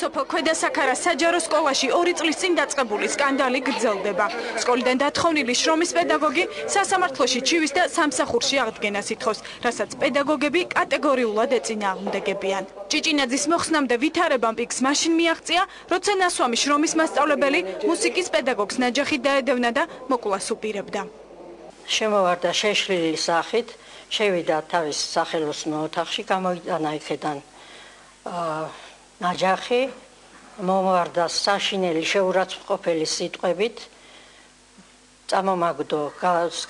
სოფელ ქვედა საქარას საჯარო სკოლაში 2 წლის წინ დაწყებული სკანდალი გრძელდება. სკოლიდან დათხოვნილი შრომის პედაგოგი სასამართლოში ჩივის და სამსახურში აღდგენას ითხოვს, რასაც პედაგოგები კატეგორიულად ეწინააღმდეგებიან. ჭიჭინაძის მოხსნამდე ვითარებამ პიკს მაშინ მიაღწია, როცა ნასვამი შრომის მასწავლებელი მუსიკის პედაგოგს ნაჯახით დაედევნა და მოკვლას უპირებდა. შემოვარდა შეშლილი სახით, შევიდა თავის სახელოსნო ოთახში, გამოიტანა იქედან ნაჯახი, მომვარდა საშინელი შეურაცხმყოფელი სიტყვებით,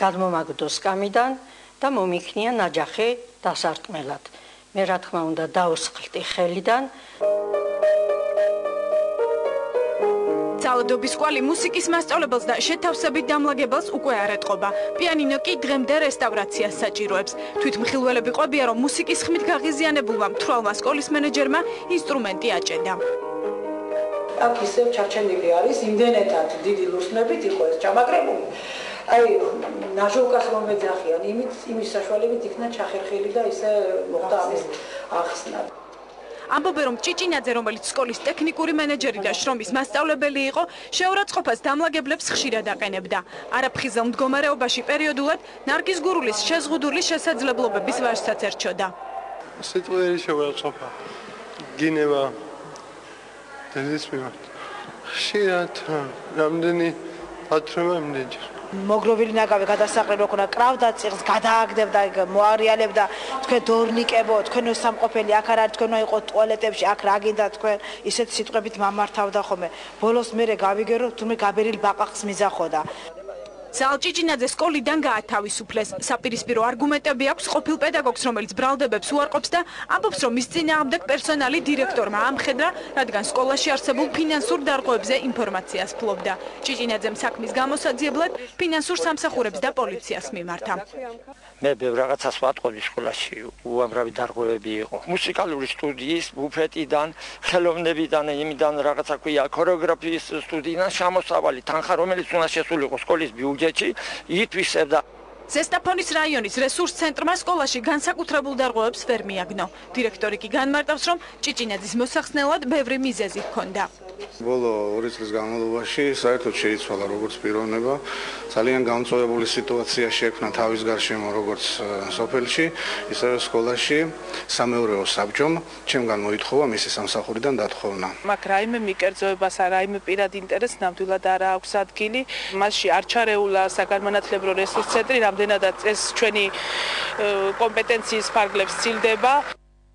გადმომაგდო სკამიდან და მომიქნია ნაჯახი დასარტყმელად. მე რა თქმა უნდა დაუსხლტი ხელიდან. ძალადობის კვალი მუსიკის მასწავლებელს და შეთავსებით დამლაგებელს უკვე არ ეტყობა. პიანინო კი დღემდე რესტავრაციას საჭიროებს. თვითმხილველები ყვებიან, რომ მუსიკის ხმით გაღიზიანებულმა მთვრალმა სკოლის მენეჯერმა ინსტრუმენტი აჭედა. აქ ისევ ჩარჩენილი არის იმდენეთად დიდი ლურსმნებით იყო ეს ჩამაგრებული. აი ნაჟოვკას რომ ეძახიან, იმის საშუალებით იქნა ჩახერხილი და ისე მოხდა ამის ახსნა. ამბობენ, რომ ჭიჭინაძე, რომელიც სკოლის ტექნიკური მენეჯერი და შრომის მასწავლებელი იყო, შეურაცხყოფას დამლაგებლებს ხშირად აყენებდა. არაფხიზელ მდგომარეობაში პერიოდულად ნარგიზ გურულის შეზღუდული შესაძლებლობების ვაჟსაც ერჩოდა. სიტყვიერი შეურაცხყოფა, გინება დედის მიმართ. ხშირად რამდენი ათრევა იმდენჯერ. მოგროვილი ნაგავი გადასაყრელი ქონა, კრავდა წიღს, გადააგდებდა, მოარიალებდა, თქვენ დორნიკებო, თქვენ სამყოფელი აქ არ არის, თქვენ იყო ტუალეტებში, აქ რა გინდა თქვენ, ისეთ სიტყვებით მამართავდა ხოლმე. ბოლოს მე გავიგერო, თუმე გაბერილ ბაყაყს მიზახოდა. ჭიჭინაძე სკოლიდან გაათავისუფლეს. საპირისპირო არგუმენტები აქვს ყოფილ პედაგოგს, რომელიც ბრალდებებს უარყოფს და ამბობს, რომ მის წინააღმდეგ პერსონალი დირექტორმა ამხედრა, რადგან სკოლაში არსებულ ფინანსურ დარღვევებზე ინფორმაციას ფლობდა. ჭიჭინაძემ საქმის გამოსაძიებლად ფინანსურ სამსახურებს და პოლიციას მიმართა. მე ბევრ რაღაცას ვატყობდი სკოლაში, უამრავი დარღვევები იყო. მუსიკალური სტუდიის ბუფეტიდან, ხელოვნებიდან, იმიდან რაღაცა ქვია, ქორეოგრაფიის სტუდიიდან შემოსავალი თანხა, რომელიც უნდა შესულიყო სკოლის ბიუჯეტში, ითვისებდა. ზესტაფონის რაიონის რესურს ცენტრმა სკოლაში განსაკუთრებულ დარღვევებს ვერ მიაგნო. დირექტორი კი განმარტავს, რომ ჭიჭინაძის მოსახსნელად ბევრი მიზეზი ჰქონდა. ბოლო 2 წლის განმავლობაში საერთოდ შეიცვალა როგორც პიროვნება, ძალიან გამწვავებული სიტუაცია შექმნა თავის გარშემო როგორც სოფელში, ისევე სკოლაში. სამეურვეო საბჭომ ჩემგან მოითხოვა მისი სამსახურიდან დათხოვნა. მაგ რაიმე მიკერძოებას არ რაიმე პირად ინტერესს ნამდვილად არ აქვს ადგილი. მასში არ ჩარეულა საგანმანათლებლო რესურს ცენტრი, რამდენადაც ეს ჩვენი კომპეტენციის ფარგლებს ცილდება.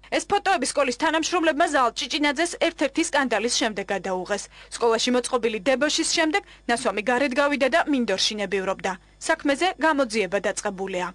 ეს ფოტოები სკოლის თანამშრომლებმა ზალ ჭიჭინაძეს ერთ-ერთი სკანდალის შემდეგ გადაუღეს. სკოლაში მოწყობილი დებოშის შემდეგ ნასვამი გარეთ გავიდა და მინდორში ნებივრობდა. საქმეზე გამოძიება დაწყებულია.